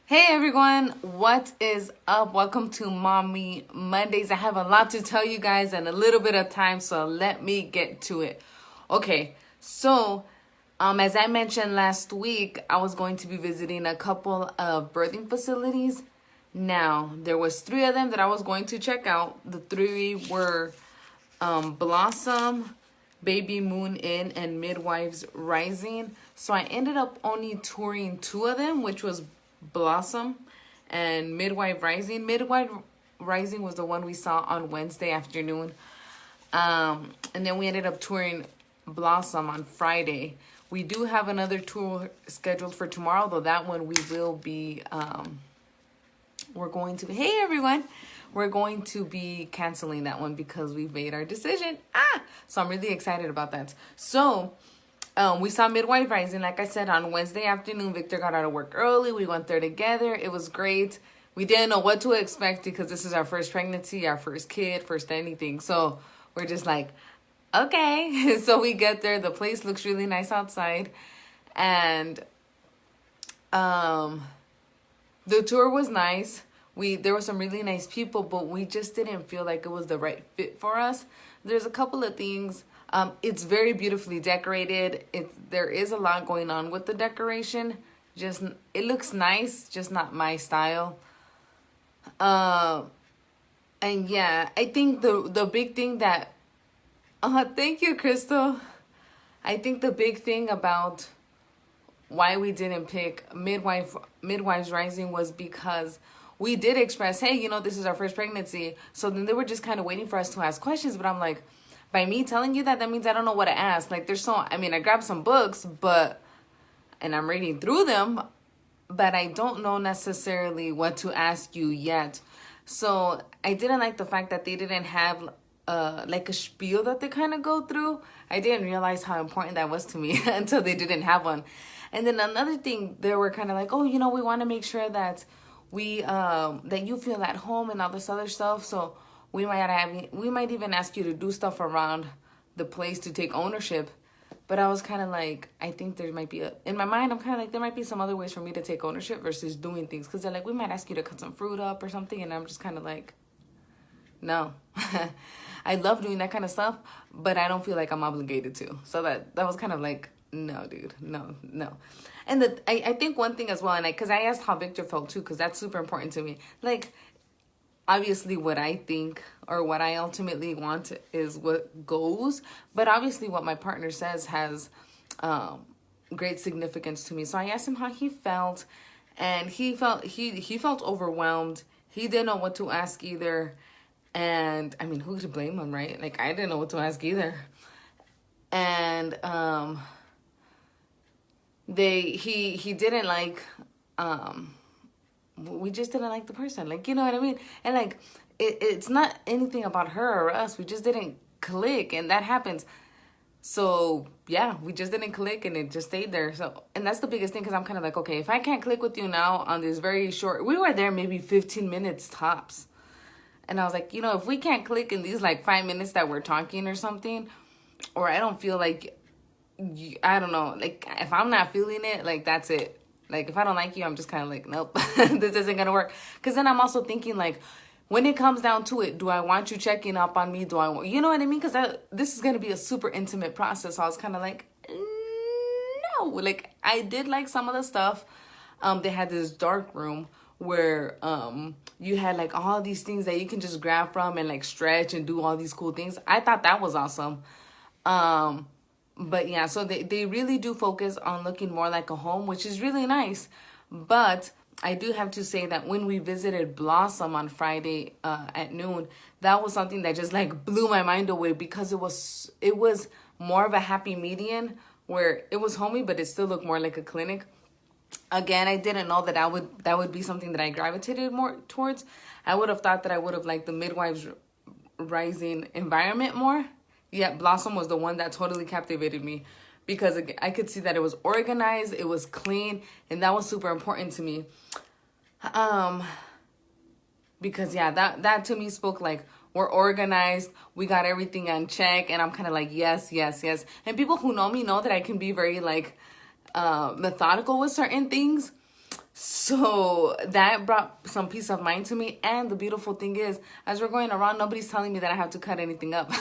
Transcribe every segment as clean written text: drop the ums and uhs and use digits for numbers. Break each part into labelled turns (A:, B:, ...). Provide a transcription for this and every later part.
A: Hey everyone, what is up? Welcome to Mommy Mondays. I have a lot to tell you guys and a little bit of time, so let me get to it. Okay, so as I mentioned last week, I was going to be visiting a couple of birthing facilities. Now, there was 3 of them that I was going to check out. The 3 were Blossom, Baby Moon Inn, and Midwives Rising. So I ended up only touring 2 of them, which was Blossom and Midwife Rising. Midwife Rising was the one we saw on Wednesday afternoon. And then we ended up touring Blossom on Friday. We do have another tour scheduled for tomorrow, though that one we will be, we're going to be canceling that one because we've made our decision. So I'm really excited about that. So we saw Midwife Rising, like I said, on Wednesday afternoon. Victor got out of work early. We went there together. It was great. We didn't know what to expect because this is our first pregnancy, our first kid, first anything. So we're just like, okay. So we get there. The place looks really nice outside. And the tour was nice. There were some really nice people, but we just didn't feel like it was the right fit for us. There's a couple of things. It's very beautifully decorated. There is a lot going on with the decoration. It looks nice, just not my style. And yeah, I think the big thing that thank you, Crystal. I think the big thing about why we didn't pick Midwives Rising was because we did express, hey, this is our first pregnancy. So then they were just kind of waiting for us to ask questions. But I'm like, by me telling you that means I don't know what to ask. Like, I grabbed some books, and I'm reading through them, but I don't know necessarily what to ask you yet. So I didn't like the fact that they didn't have like a spiel that they kind of go through. I didn't realize how important that was to me until they didn't have one. And then another thing, they were kind of like, we want to make sure that that you feel at home and all this other stuff. So we might even ask you to do stuff around the place to take ownership. But I was kind of like, I think there might be in my mind, I'm kind of like, there might be some other ways for me to take ownership versus doing things. Because they're like, we might ask you to cut some fruit up or something. And I'm just kind of like, no. I love doing that kind of stuff, but I don't feel like I'm obligated to. So that was kind of like, no, dude, no. And I think one thing as well, and because I asked how Victor felt too, because that's super important to me. Like, obviously what I think or what I ultimately want is what goes. But obviously what my partner says has great significance to me. So I asked him how he felt, and he felt overwhelmed. He didn't know what to ask either. And I mean, who could blame him, right? Like, I didn't know what to ask either. And he didn't like we just didn't like the person, like, you know what I mean? And like, it's not anything about her or us. We just didn't click, and that happens. So yeah, we just didn't click, and it just stayed there. So, and that's the biggest thing, because I'm kind of like, okay, if I can't click with you now on this very short, we were there maybe 15 minutes tops. And I was like, if we can't click in these like 5 minutes that we're talking or something, or I don't feel like, I don't know, like if I'm not feeling it, like that's it. Like, if I don't like you, I'm just kind of like, nope, this isn't going to work. Because then I'm also thinking, like, when it comes down to it, do I want you checking up on me? You know what I mean? Because this is going to be a super intimate process. So I was kind of like, no. Like, I did like some of the stuff. They had this dark room where you had, like, all these things that you can just grab from and, like, stretch and do all these cool things. I thought that was awesome. But yeah, so they really do focus on looking more like a home, which is really nice. But I do have to say that when we visited Blossom on Friday at noon, that was something that just like blew my mind away, because it was more of a happy median where it was homey, but it still looked more like a clinic. Again, I didn't know that would be something that I gravitated more towards. I would have thought that I would have liked the Midwives Rising environment more. Yet Blossom was the one that totally captivated me, because I could see that it was organized, it was clean, and that was super important to me. Because yeah, that to me spoke like, we're organized, we got everything on check, and I'm kind of like, yes. And people who know me know that I can be very like methodical with certain things. So that brought some peace of mind to me. And the beautiful thing is, as we're going around, nobody's telling me that I have to cut anything up.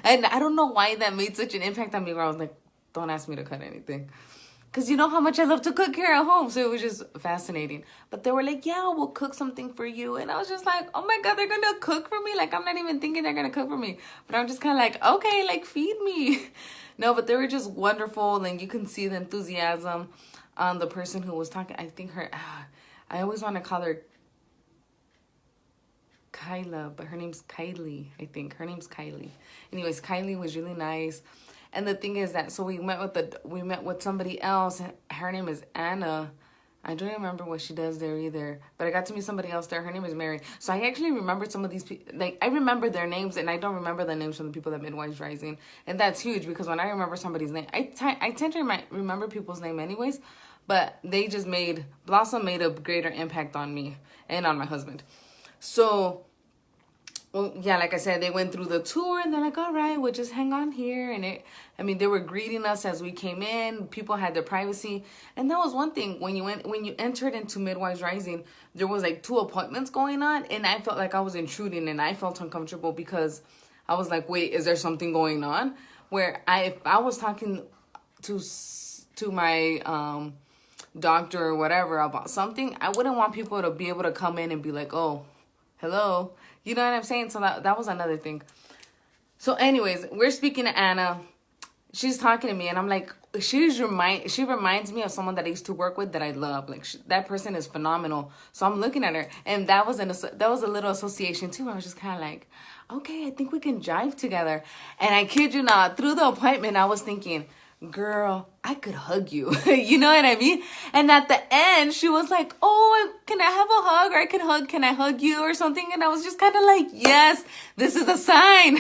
A: And I don't know why that made such an impact on me, where I was like, don't ask me to cut anything. Because you know how much I love to cook here at home. So it was just fascinating. But they were like, yeah, we'll cook something for you. And I was just like, oh my God, they're going to cook for me? Like, I'm not even thinking they're going to cook for me. But I'm just kind of like, okay, like, feed me. No, but they were just wonderful. And you can see the enthusiasm on the person who was talking. I think I always want to call her Kyla, but her name's Kylie, I think. Her name's Kylie. Anyways, Kylie was really nice. And the thing is that, so we met with somebody else. Her name is Anna. I don't remember what she does there either. But I got to meet somebody else there. Her name is Mary. So I actually remembered some of these people. Like, I remember their names, and I don't remember the names from the people that Midwives Rising. And that's huge, because when I remember somebody's name, I tend to remember people's name anyways. But Blossom made a greater impact on me and on my husband. So, well, yeah, like I said, they went through the tour, and they're like, all right, we'll just hang on here. And they were greeting us as we came in. People had their privacy. And that was one thing. When you entered into Midwives Rising, there was like 2 appointments going on, and I felt like I was intruding, and I felt uncomfortable because I was like, wait, is there something going on? Where if I was talking to my doctor or whatever about something, I wouldn't want people to be able to come in and be like, oh, hello. You know what I'm saying? So that was another thing. So anyways, we're speaking to Anna. She's talking to me, and I'm like, she reminds me of someone that I used to work with that I love. Like, that person is phenomenal. So I'm looking at her, and that was a little association too. I was just kind of like, okay, I think we can jive together. And I kid you not, through the appointment, I was thinking, girl, I could hug you. You know what I mean? And at the end, she was like, oh, can I have a hug? Or can I hug you or something? And I was just kind of like, yes, this is a sign.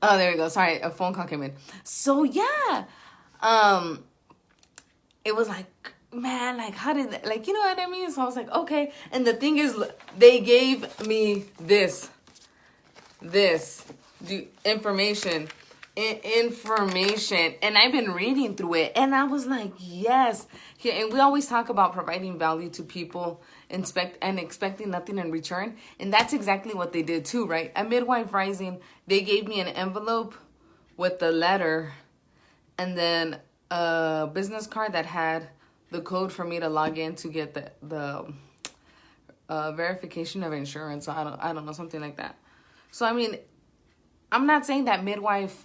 A: Oh, there we go. Sorry, a phone call came in. So yeah, it was like, man, like, how did that, like, you know what I mean? So I was like, okay. And the thing is, they gave me the information, and I've been reading through it, and I was like, yes. Yeah, and we always talk about providing value to people, expecting nothing in return, and that's exactly what they did too, right? At Midwife Rising, they gave me an envelope with the letter, and then a business card that had the code for me to log in to get the verification of insurance. I don't know, something like that. So I mean, I'm not saying that Midwives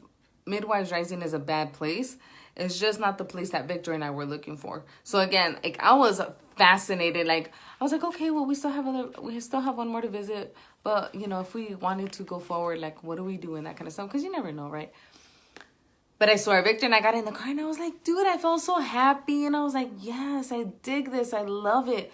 A: Rising is a bad place. It's just not the place that Victor and I were looking for. So again, like, I was fascinated. Like, I was like, okay, well, we still have one more to visit. But, you know, if we wanted to go forward, like, what do we do and that kind of stuff? Because you never know, right? But I swear, Victor and I got in the car, and I was like, dude, I felt so happy. And I was like, yes, I dig this. I love it.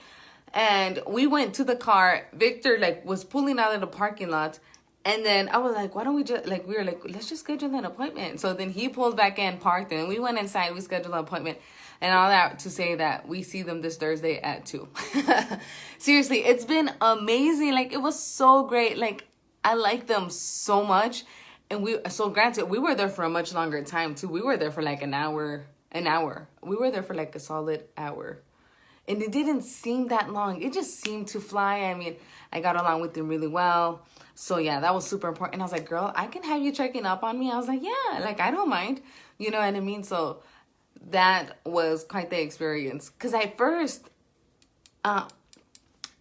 A: And we went to the car. Victor, like, was pulling out of the parking lot. And then I was like, why don't we just, like, we were like, let's just schedule an appointment. So then he pulled back in, parked, and we went inside. We scheduled an appointment. And all that to say that we see them this Thursday at 2. Seriously, it's been amazing. Like, it was so great. Like, I like them so much. And so granted, we were there for a much longer time too. We were there for like an hour. We were there for like a solid hour. And it didn't seem that long. It just seemed to fly. I mean, I got along with them really well. So yeah, that was super important. And I was like, girl, I can have you checking up on me. I was like, yeah, like, I don't mind. You know what I mean? So that was quite the experience. Because at first, I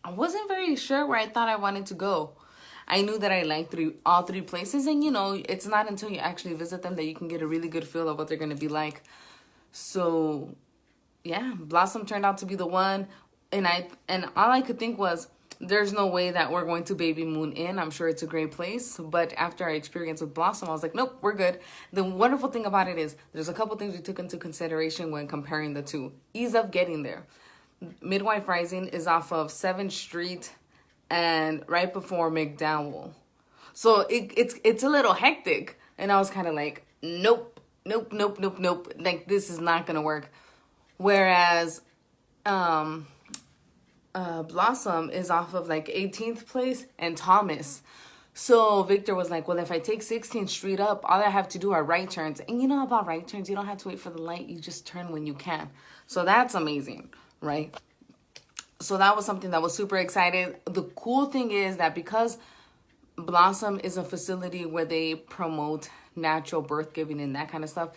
A: wasn't very sure where I thought I wanted to go. I knew that I liked all three places. And, you know, it's not until you actually visit them that you can get a really good feel of what they're going to be like. So yeah, Blossom turned out to be the one. And all I could think was, there's no way that we're going to Baby Moon Inn. I'm sure it's a great place. But after our experience with Blossom, I was like, nope, we're good. The wonderful thing about it is there's a couple things we took into consideration when comparing the two. Ease of getting there. Midwife Rising is off of 7th Street and right before McDowell. So it's a little hectic. And I was kind of like, nope. Like, this is not going to work. Whereas Blossom is off of like 18th Place and Thomas. So Victor was like, well, if I take 16th Street up, all I have to do are right turns. And you know about right turns, you don't have to wait for the light. You just turn when you can. So that's amazing, right? So that was something that was super exciting. The cool thing is that because Blossom is a facility where they promote natural birth giving and that kind of stuff,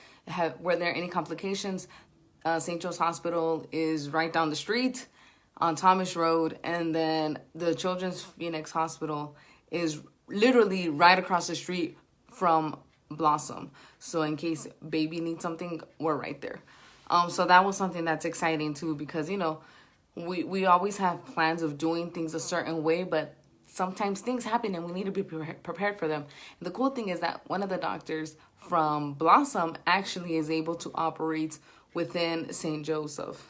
A: were there any complications, St. Joe's Hospital is right down the street on Thomas Road, and then the Children's Phoenix Hospital is literally right across the street from Blossom. So in case baby needs something, we're right there. So that was something that's exciting too, because, you know, we always have plans of doing things a certain way, but sometimes things happen and we need to be prepared for them. And the cool thing is that one of the doctors from Blossom actually is able to operate within St. Joseph's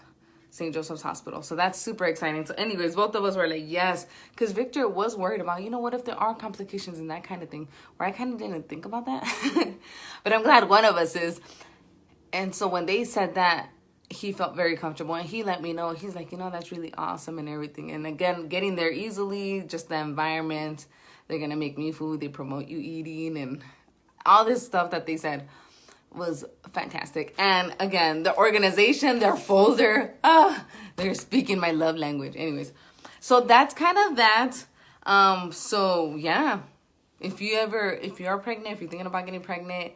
A: Hospital. So that's super exciting. So anyways, both of us were like, yes, because Victor was worried about, you know, what if there are complications and that kind of thing, where I kind of didn't think about that. But I'm glad one of us is. And so when they said that, he felt very comfortable, and he let me know. He's like, you know, that's really awesome and everything. And again, getting there easily, just the environment, they're going to make me food, they promote you eating, and all this stuff that they said was fantastic. And again, the organization, their folder, they're speaking my love language. Anyways, so that's kind of that. So yeah, if you are pregnant, if you're thinking about getting pregnant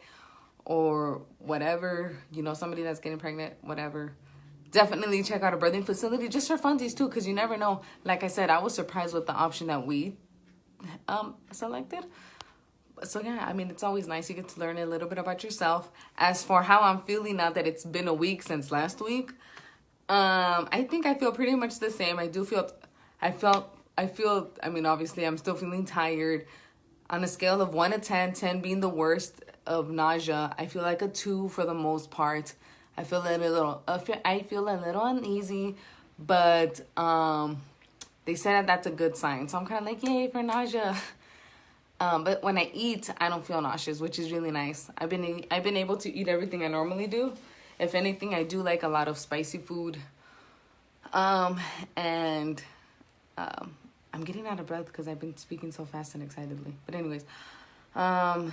A: or whatever, you know, somebody that's getting pregnant, whatever, definitely check out a birthing facility just for funsies too, because you never know. Like I said, I was surprised with the option that we selected. So yeah, I mean, it's always nice. You get to learn a little bit about yourself. As for how I'm feeling now that it's been a week since last week, I think I feel pretty much the same. I mean, obviously I'm still feeling tired. On a scale of 1 to 10, 10 being the worst of nausea, I feel like a 2 for the most part. I feel a little uneasy, but they said that's a good sign. So I'm kind of like, yay for nausea. But when I eat, I don't feel nauseous, which is really nice. I've been able to eat everything I normally do. If anything, I do like a lot of spicy food. And I'm getting out of breath because I've been speaking so fast and excitedly. But anyways, what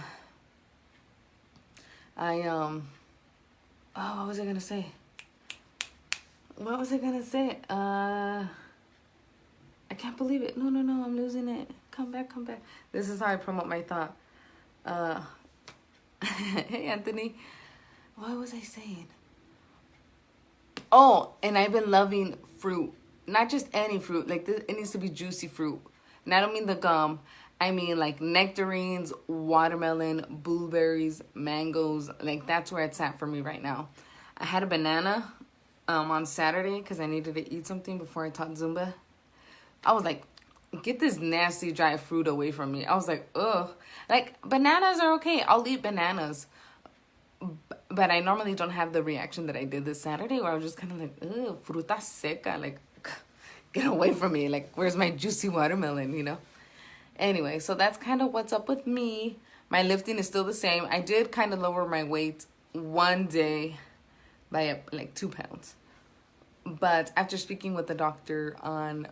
A: was I gonna say? I can't believe it. No, I'm losing it. Come back. This is how I promote my thought. Hey, Anthony. What was I saying? Oh, and I've been loving fruit. Not just any fruit. Like, this, it needs to be juicy fruit. And I don't mean the gum. I mean, like, nectarines, watermelon, blueberries, mangoes. Like, that's where it's at for me right now. I had a banana on Saturday because I needed to eat something before I taught Zumba. I was like, get this nasty dry fruit away from me. I was like, ugh. Like, bananas are okay. I'll eat bananas. But I normally don't have the reaction that I did this Saturday, where I was just kind of like, ugh, fruta seca. Like, get away from me. Like, where's my juicy watermelon, you know? Anyway, so that's kind of what's up with me. My lifting is still the same. I did kind of lower my weight one day by like 2 pounds. But after speaking with the doctor on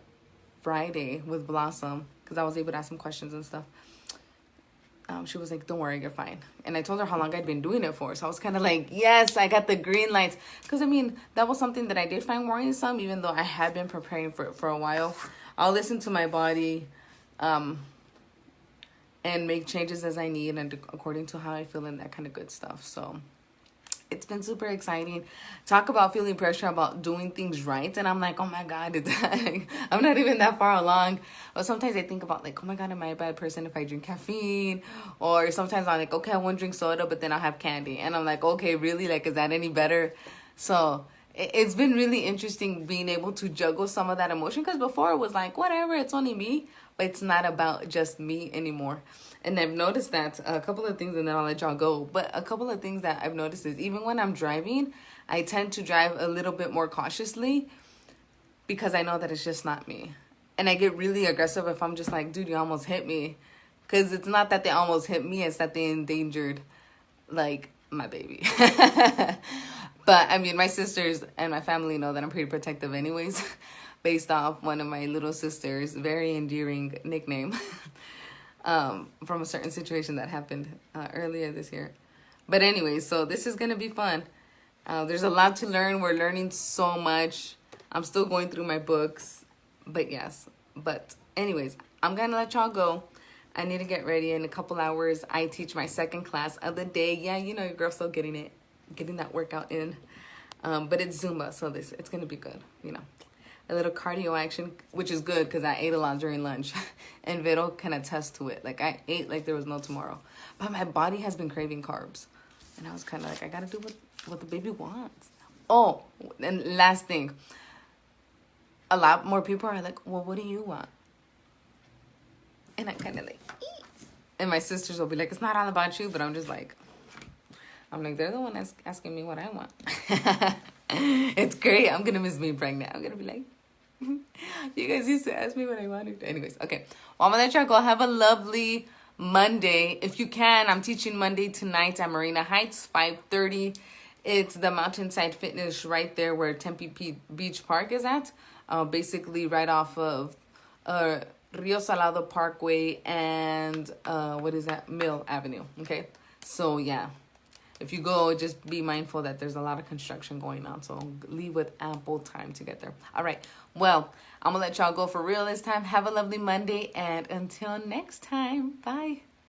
A: Friday with Blossom, because I was able to ask some questions and stuff, she was like, don't worry, you're fine. And I told her how long I'd been doing it for. So I was kind of like, yes, I got the green lights. Because, I mean, that was something that I did find worrisome, even though I had been preparing for it for a while. I'll listen to my body and make changes as I need and according to how I feel and that kind of good stuff. So it's been super exciting. Talk about feeling pressure about doing things right. And I'm like, oh my God, I'm not even that far along. But sometimes I think about like, oh my God, am I a bad person if I drink caffeine? Or sometimes I'm like, okay, I won't drink soda, but then I'll have candy. And I'm like, okay, really? Like, is that any better? So it's been really interesting being able to juggle some of that emotion. Because before it was like, whatever, it's only me. But it's not about just me anymore. And I've noticed that a couple of things, and then I'll let y'all go. But a couple of things that I've noticed is even when I'm driving, I tend to drive a little bit more cautiously because I know that it's just not me. And I get really aggressive if I'm just like, dude, you almost hit me. Because it's not that they almost hit me, it's that they endangered, like, my baby. But, I mean, my sisters and my family know that I'm pretty protective anyways, based off one of my little sisters' very endearing nickname. From a certain situation that happened earlier this year. But anyway, so this is going to be fun. There's a lot to learn. We're learning so much. I'm still going through my books, but yes. But anyways, I'm going to let y'all go. I need to get ready in a couple hours. I teach my second class of the day. Yeah, you know, your girl's still getting that workout in. But it's Zumba, so it's going to be good, you know. A little cardio action, which is good because I ate a lot during lunch. And Vero can attest to it. Like, I ate like there was no tomorrow. But my body has been craving carbs. And I was kind of like, I got to do what the baby wants. Oh, and last thing. A lot more people are like, well, what do you want? And I kind of like, eat. And my sisters will be like, it's not all about you. But I'm like, they're the one that's asking me what I want. It's great. I'm going to miss being pregnant. I'm going to be like, you guys used to ask me what I wanted. Anyways, okay. Well, I'm going to let y'all go. Have a lovely Monday. If you can, I'm teaching Monday tonight at Marina Heights, 5:30. It's the Mountainside Fitness right there where Tempe Beach Park is at. Basically right off of Rio Salado Parkway and Mill Avenue. Okay. So, yeah. If you go, just be mindful that there's a lot of construction going on. So leave with ample time to get there. All right. Well, I'm going to let y'all go for real this time. Have a lovely Monday. And until next time, bye.